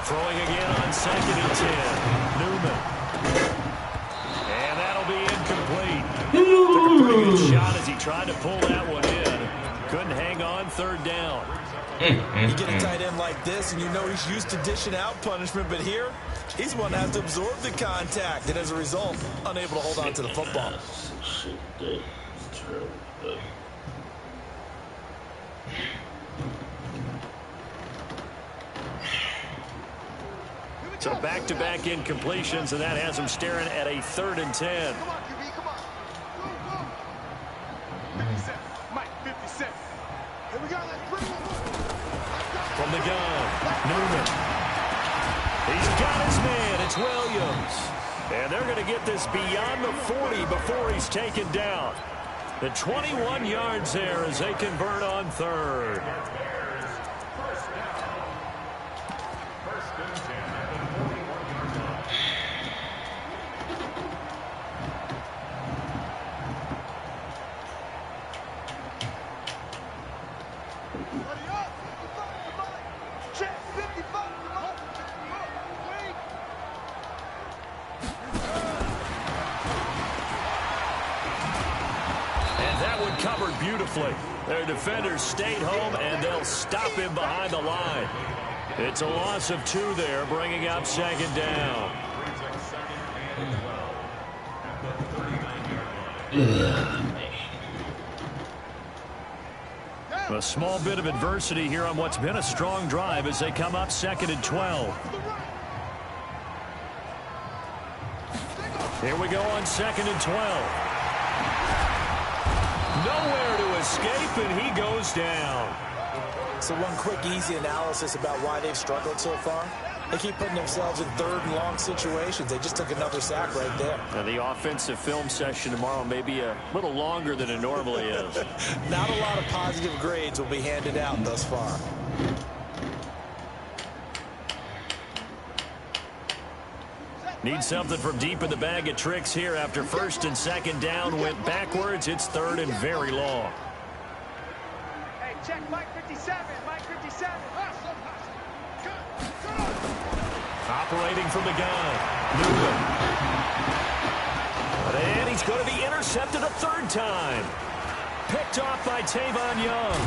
Throwing again on 2nd and 10. Newman. And that'll be incomplete. Took a pretty good shot as he tried to pull that one in. Couldn't hang on 3rd down. You get a tight end like this, and you know he's used to dishing out punishment, but here, he's one that has to absorb the contact, and as a result, unable to hold on to the football. So back-to-back incompletions, and that has him staring at a 3rd and 10. Come on, QB, come on. Go, go. 50 cents. Mike, 50 cents. Here we go. Let's bring it. From the gun, Newman. He's got his man. It's Williams. And they're going to get this beyond the 40 before he's taken down. The 21 yards there as they convert on 3rd. Covered beautifully. Their defenders stayed home, and they'll stop him behind the line. It's a loss of 2 there, bringing up 2nd down. A small bit of adversity here on what's been a strong drive as they come up 2nd and 12. Here we go on 2nd and 12. Nowhere to escape, and he goes down. So one quick, easy analysis about why they've struggled so far. They keep putting themselves in 3rd and long situations. They just took another sack right there. Now the offensive film session tomorrow may be a little longer than it normally is. Not a lot of positive grades will be handed out thus far. Need something from deep in the bag of tricks here after 1st and 2nd down. Went backwards. It's 3rd and very long. Hey, check Mike 57. Mike 57. Operating from the gun. Newman. And he's going to be intercepted a 3rd time. Picked off by Tavon Young.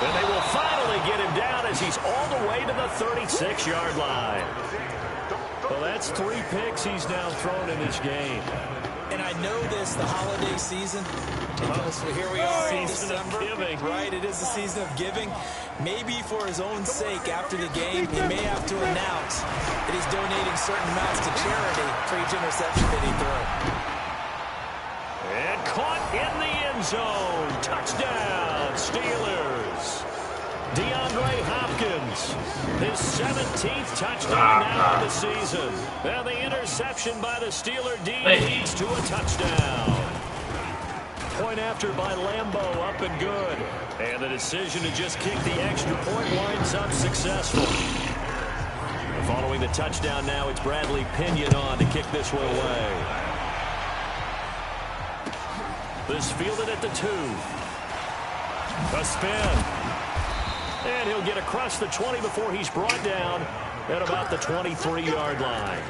And they will finally get him down as he's all the way to the 36-yard line. Well, that's 3 picks he's now thrown in this game. And I know this, the holiday season, because here we are in December. Right, it is the season of giving. Maybe for his own sake, after the game, he may have to announce that he's donating certain amounts to charity for each interception that he threw. And caught in the end zone. Touchdown, Steelers. DeAndre Hopkins, his 17th touchdown now of the season. And the interception by the Steeler D leads to a touchdown. Point after by Lambeau, up and good. And the decision to just kick the extra point winds up successful. Following the touchdown now, it's Bradley Pinion on to kick this one away. This fielded at the 2. A spin. And he'll get across the 20 before he's brought down at about the 23-yard line.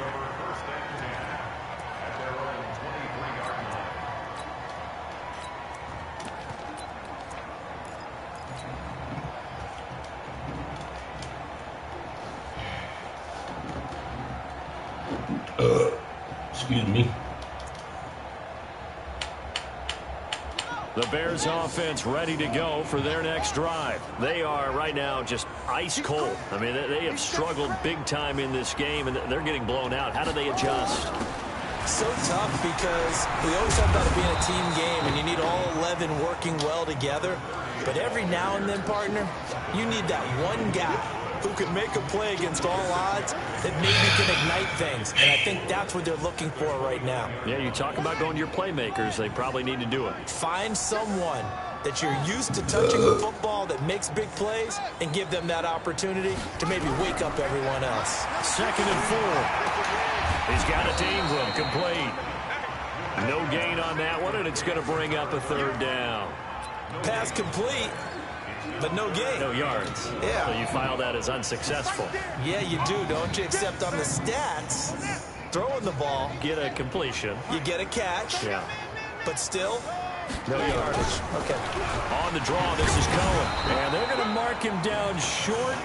Excuse me. The Bears offense ready to go for their next drive. They are right now just ice cold. I mean, they have struggled big time in this game, and they're getting blown out. How do they adjust? So tough because we always talk about it being a team game, and you need all 11 working well together. But every now and then, partner, you need that one guy who can make a play against all odds that maybe can ignite things. And I think that's what they're looking for right now. Yeah, you talk about going to your playmakers. They probably need to do it. Find someone that you're used to touching the football that makes big plays and give them that opportunity to maybe wake up everyone else. 2nd and 4. He's got it to Ingram, complete. No gain on that one, and it's going to bring up a 3rd down. Pass complete, but no gain. No yards. Yeah. So you file that as unsuccessful. Yeah, you do, don't you? Except on the stats, throwing the ball, Get a completion. you get a catch, Yeah. but still, No yardage. Okay. On the draw, this is Cohen. And they're going to mark him down short,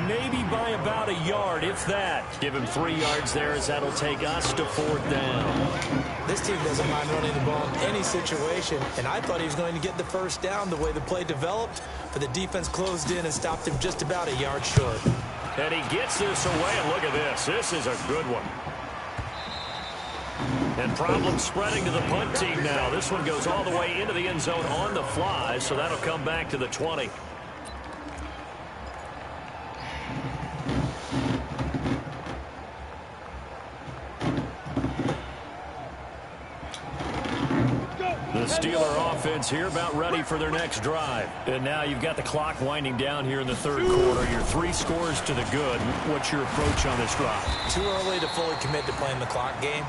maybe by about a yard, if that. Give him 3 yards there, as that'll take us to 4th down. This team doesn't mind running the ball in any situation, and I thought he was going to get the 1st down the way the play developed, but the defense closed in and stopped him just about a yard short. And he gets this away, and look at this. This is a good one. And problems spreading to the punt team now. This one goes all the way into the end zone on the fly, so that'll come back to the 20. The Steeler offense here about ready for their next drive. And now you've got the clock winding down here in the 3rd quarter. Your 3 scores to the good. What's your approach on this drive? Too early to fully commit to playing the clock game.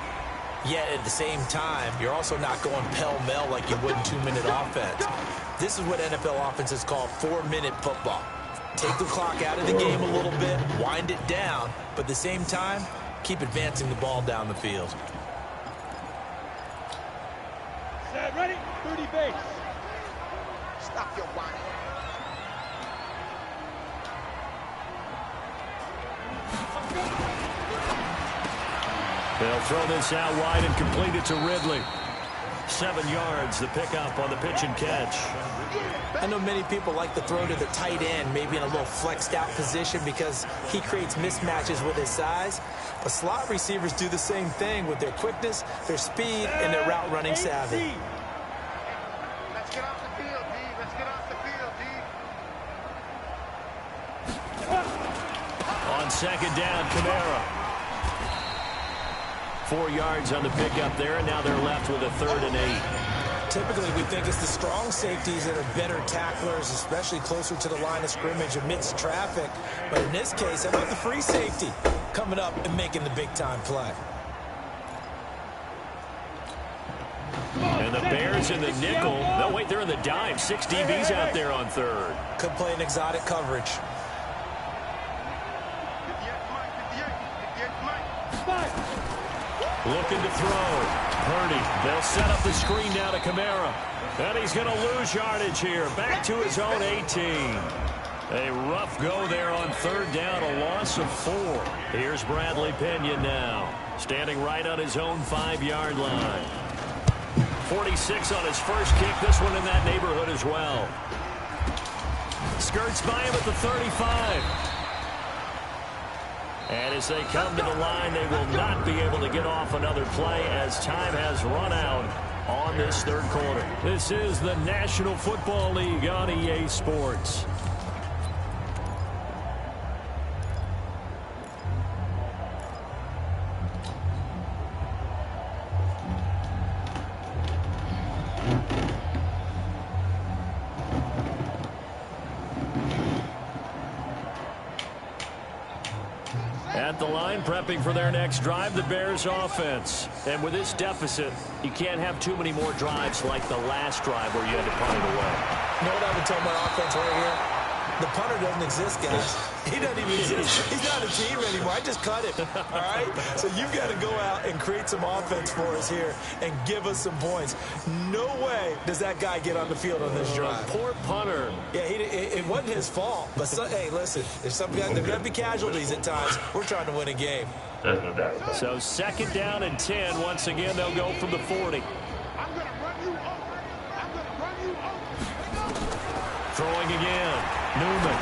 Yet at the same time, you're also not going pell-mell like you would in 2-minute offense. This is what NFL offenses call 4-minute football. Take the clock out of the game a little bit, wind it down, but at the same time, keep advancing the ball down the field. Set, ready? 30 base. Stop your whining. They'll throw this out wide and complete it to Ridley. 7 yards, the pickup on the pitch and catch. I know many people like to throw to the tight end, maybe in a little flexed out position because he creates mismatches with his size. But slot receivers do the same thing with their quickness, their speed, and their route running savvy. Let's get off the field, D. Let's get off the field, D. On 2nd down, Kamara. 4 yards on the pickup there, and now they're left with a 3rd and 8. Typically, we think it's the strong safeties that are better tacklers, especially closer to the line of scrimmage amidst traffic. But in this case, how about the free safety coming up and making the big-time play? And the Bears in the nickel. No, wait, they're in the dime. 6 DBs out there on 3rd. Could play an exotic coverage. 58 Mike, 58 Mike. 5. Looking to throw. Purdy. They'll set up the screen now to Kamara. And he's going to lose yardage here. Back to his own 18. A rough go there on third down, a loss of 4. Here's Bradley Pinion now, standing right on his own 5-yard line. 46 on his first kick, this one in that neighborhood as well. Skirts by him at the 35. And as they come to the line, they will not be able to get off another play as time has run out on this third quarter. This is the National Football League on EA Sports. At the line, prepping for their next drive, the Bears offense. And with this deficit, you can't have too many more drives like the last drive where you had to punt it away. You know what I would tell my offense right here? The punter doesn't exist, guys. He doesn't even exist. He's not a team anymore. I just cut him. All right? So you've got to go out and create some offense for us here and give us some points. No way does that guy get on the field on this drive. Poor punter. Yeah, it wasn't his fault. But, hey, listen, there's some guys, there's going to be casualties at times. We're trying to win a game. So second down and 10. Once again, they'll go from the 40. I'm going to run you over. I'm going to run you over. Throwing again. Newman.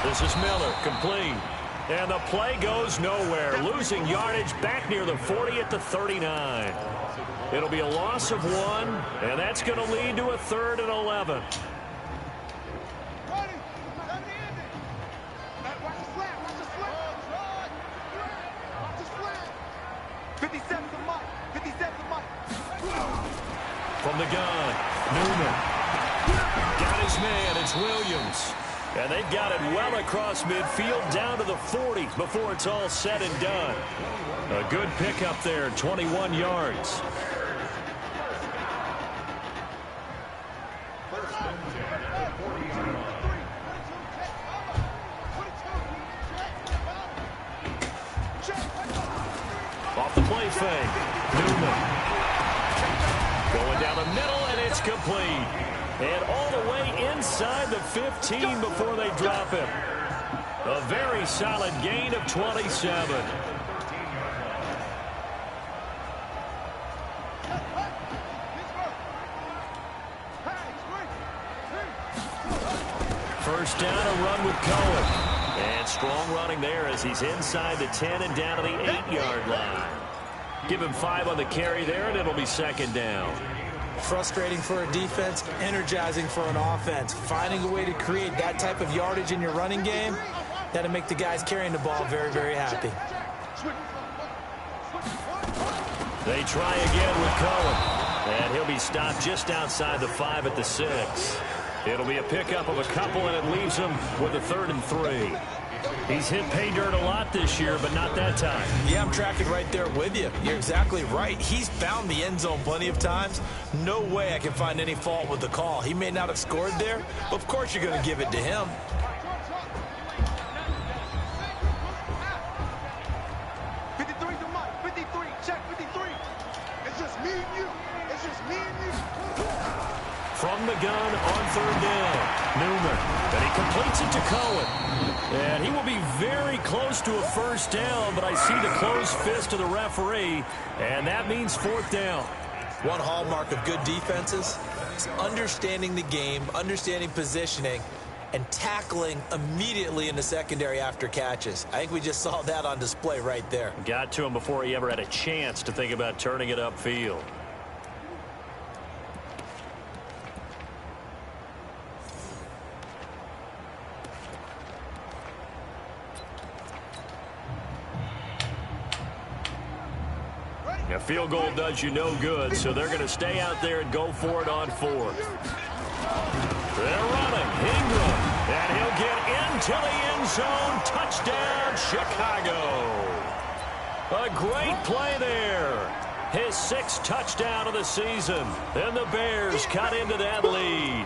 This is Miller, complete. And the play goes nowhere. Losing yardage back near the 40 at the 39. It'll be a loss of 1, and that's going to lead to a 3rd and 11. Ready. 70 Watch the slant. Watch the slant. Watch the slant. 57's a mic. 57's a mic. From the gun, Newman. Got his man, it's Williams. And they've got it well across midfield down to the 40 before it's all said and done. A good pickup there, 21 yards. Off the play fake, Newman. Going down the middle, and it's complete. And all the way inside the 15 before they drop him. A very solid gain of 27. First down, a run with Cohen. And strong running there as he's inside the 10 and down to the 8-yard line. Give him 5 on the carry there, and it'll be second down. Frustrating for a defense, energizing for an offense. Finding a way to create that type of yardage in your running game, that'll make the guys carrying the ball very, very happy. They try again with Cohen. And he'll be stopped just outside the 5 at the 6. It'll be a pickup of a couple, and it leaves him with a 3rd and 3. He's hit pay dirt a lot this year, but not that time. Yeah, I'm tracking right there with you. You're exactly right. He's found the end zone plenty of times. No way I can find any fault with the call. He may not have scored there, but of course you're going to give it to him. From the gun on third down, Newman, and he completes it to Cohen. And he will be very close to a first down, but I see the closed fist of the referee, and that means 4th down. One hallmark of good defenses is understanding the game, understanding positioning, and tackling immediately in the secondary after catches. I think we just saw that on display right there. Got to him before he ever had a chance to think about turning it upfield. A field goal does you no good, so they're going to stay out there and go for it on 4th. They're running. Ingram. And he'll get into the end zone. Touchdown, Chicago. A great play there. His 6th touchdown of the season. And the Bears cut into that lead.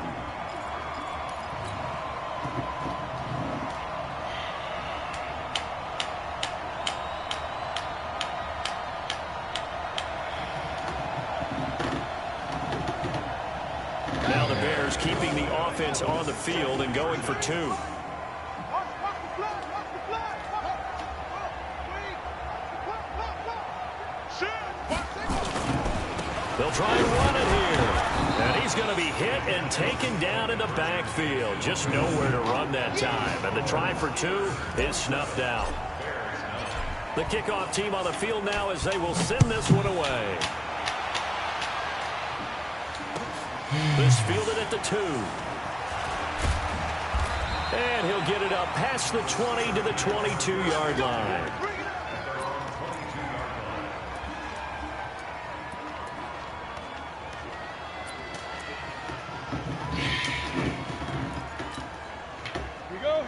offense on the field and going for two. They'll try and run it here. And he's going to be hit and taken down in the backfield. Just nowhere to run that time. And the try for two is snuffed out. The kickoff team on the field now as they will send this one away. This fielded at the 2. And he'll get it up past the 20 to the 22-yard line.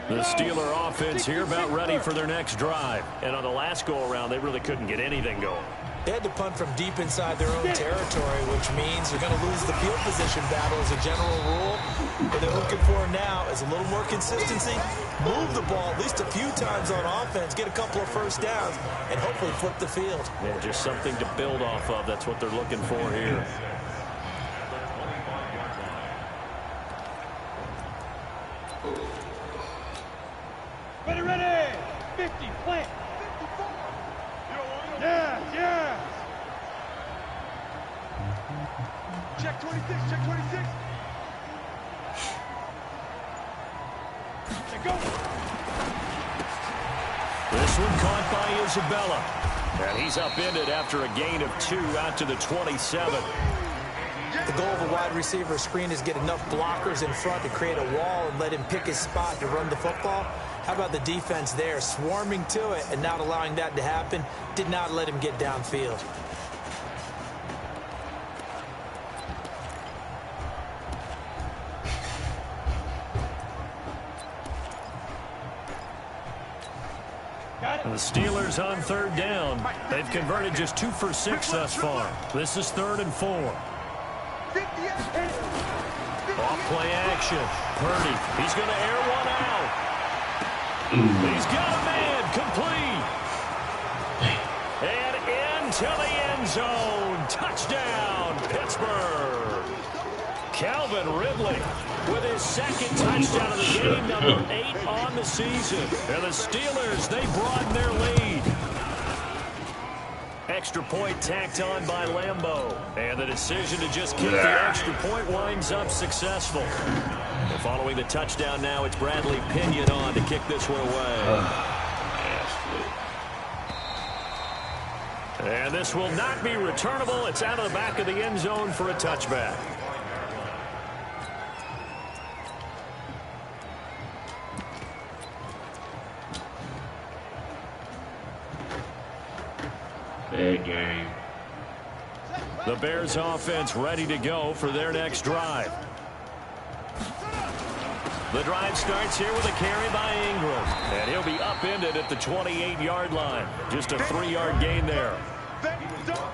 The Steeler offense here about ready for their next drive. And on the last go-around, they really couldn't get anything going. They had to punt from deep inside their own territory, which means they're going to lose the field position battle as a general rule. What they're looking for now is a little more consistency, move the ball at least a few times on offense, get a couple of first downs, and hopefully flip the field. Yeah, just something to build off of. That's what they're looking for here. Ready. 50, plant. 54. Yeah. Check 26, check 26. Check go. This one caught by Isabella. And he's upended after a gain of 2 out to the 27. The goal of a wide receiver screen is get enough blockers in front to create a wall and let him pick his spot to run the football. How about the defense there, swarming to it and not allowing that to happen? Did not let him get downfield. The Steelers on 3rd down. They've converted just 2 for 6 thus far. This is 3rd and 4. Off play action. Purdy. He's going to air one out. He's got a man complete. And into the end zone. Touchdown, Pittsburgh. Calvin Ridley with his 2nd touchdown of the game, number 8 on the season. And the Steelers, they broaden their lead. Extra point tacked on by Lambeau. And the decision to just kick the extra point winds up successful. And following the touchdown now, it's Bradley Pinion on to kick this one away. And this will not be returnable. It's out of the back of the end zone for a touchback. Big game. The Bears offense ready to go for their next drive. The drive starts here with a carry by Ingram. And he'll be upended at the 28-yard line. Just a 3-yard gain there.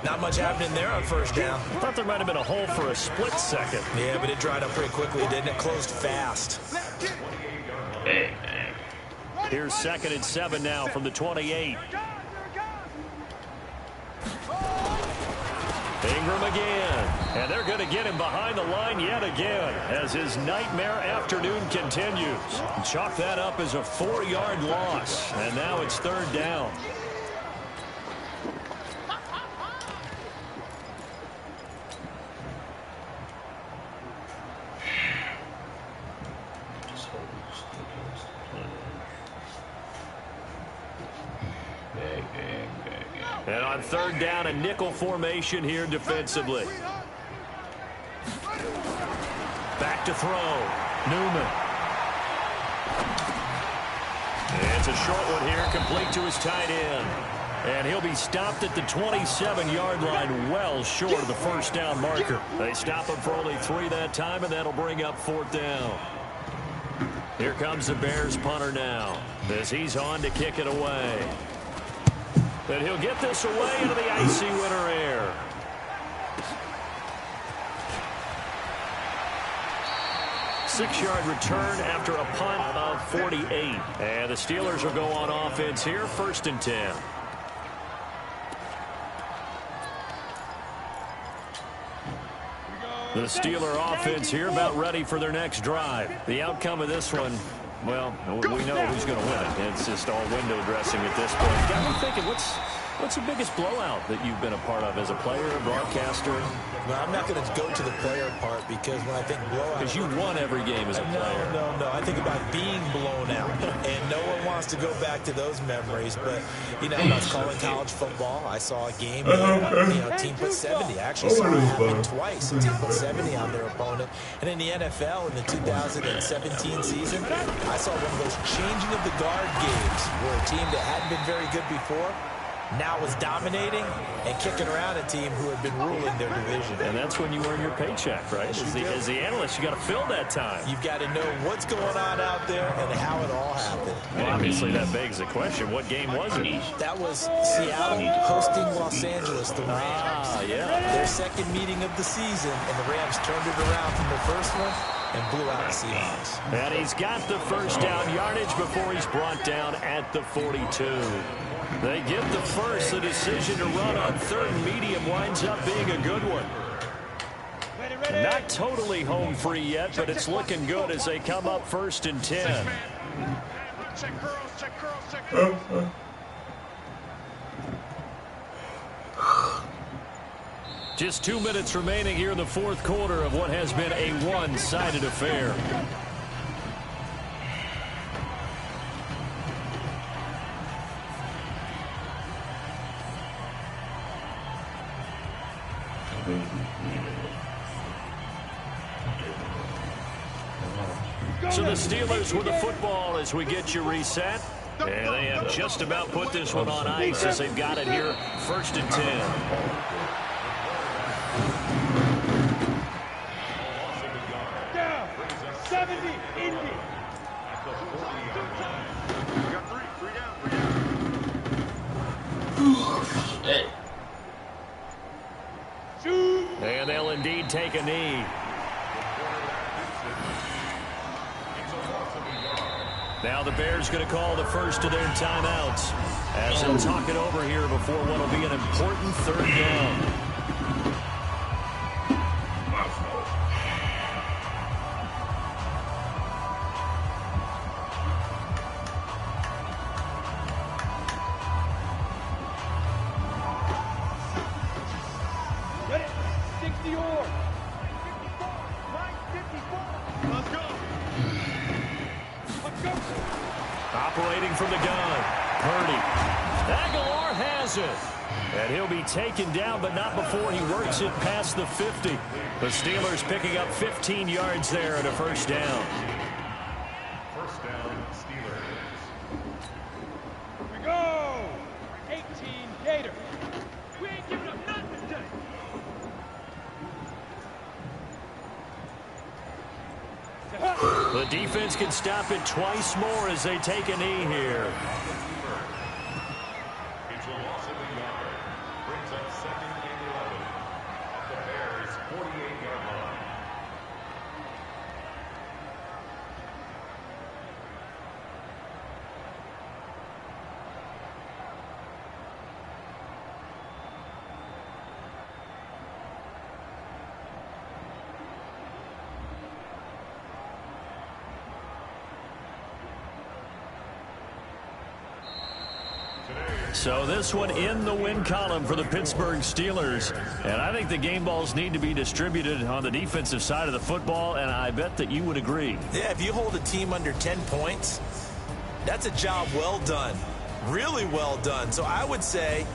Not much happening there on 1st down. I thought there might have been a hole for a split second. Yeah, but it dried up pretty quickly, didn't it? Closed fast. Big. Here's 2nd and 7 now from the 28. Ingram again. And they're going to get him behind the line yet again as his nightmare afternoon continues. Chalk that up as a 4-yard loss. And now it's 3rd down. And on 3rd down, a nickel formation here defensively. Back to throw. Newman. It's a short one here, complete to his tight end. And he'll be stopped at the 27-yard line, well short of the 1st down marker. They stop him for only 3 that time, and that'll bring up 4th down. Here comes the Bears punter now, as he's on to kick it away. And he'll get this away into the icy winter air. Six-yard return after a punt of 48. And the Steelers will go on offense here, 1st and 10. The Steeler offense here about ready for their next drive. The outcome of this one, well, we know who's going to win it. It's just all window dressing at this point. Got me thinking, what's the biggest blowout that you've been a part of as a player, broadcaster? Well, I'm not going to go to the player part because when I think blowout... Because you won every game as a player. No. I think about being blown out. And no one wants to go back to those memories. But, you know, when I was calling college football, I saw a game where, a team put 70. I actually saw it happen twice. A team put 70 on their opponent. And in the NFL, in the 2017 season, I saw one of those changing of the guard games where a team that hadn't been very good before now was dominating and kicking around a team who had been ruling their division. And that's when you earn your paycheck, right? As the analyst, you got to fill that time. You've got to know what's going on out there and how it all happened. Well, obviously, that begs the question, what game was it? That was Seattle hosting Los Angeles, the Rams. Yeah. Their second meeting of the season, and the Rams turned it around from the first one and blew out the Seahawks. And he's got the first down yardage before he's brought down at the 42. They get the first. The decision to run on third and medium winds up being a good one. Not totally home free yet, but it's looking good as they come up 1st and 10. Just 2 minutes remaining here in the fourth quarter of what has been a one-sided affair. So the Steelers with the football as we get you reset. And they have just about put this one on ice as they've got it here, 1st and 10. Down. 70, Indy. And they'll indeed take a knee. Now the Bears going to call the first of their timeouts as they'll talk it over here before what will be an important 3rd down. Operating from the gun, Purdy. Aguilar has it. And he'll be taken down, but not before he works it past the 50. The Steelers picking up 15 yards there at a 1st down. 1st down, Steelers. Here we go. 18 Gators. We ain't giving up nothing today. The defense can stop it twice more as they take a knee here. It's a loss of a yard. Brings up 2nd and 11. At the Bears' 48-yard line. So this one in the win column for the Pittsburgh Steelers. And I think the game balls need to be distributed on the defensive side of the football, and I bet that you would agree. Yeah, if you hold a team under 10 points, that's a job well done. Really well done. So I would say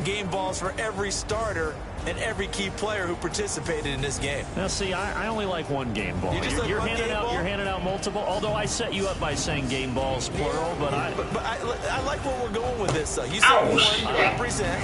game balls for every starter and every key player who participated in this game. Now, see, I only like one game ball. You're handing out multiple, although I set you up by saying game balls, plural, but I like where we're going with this, though. You said one, represent.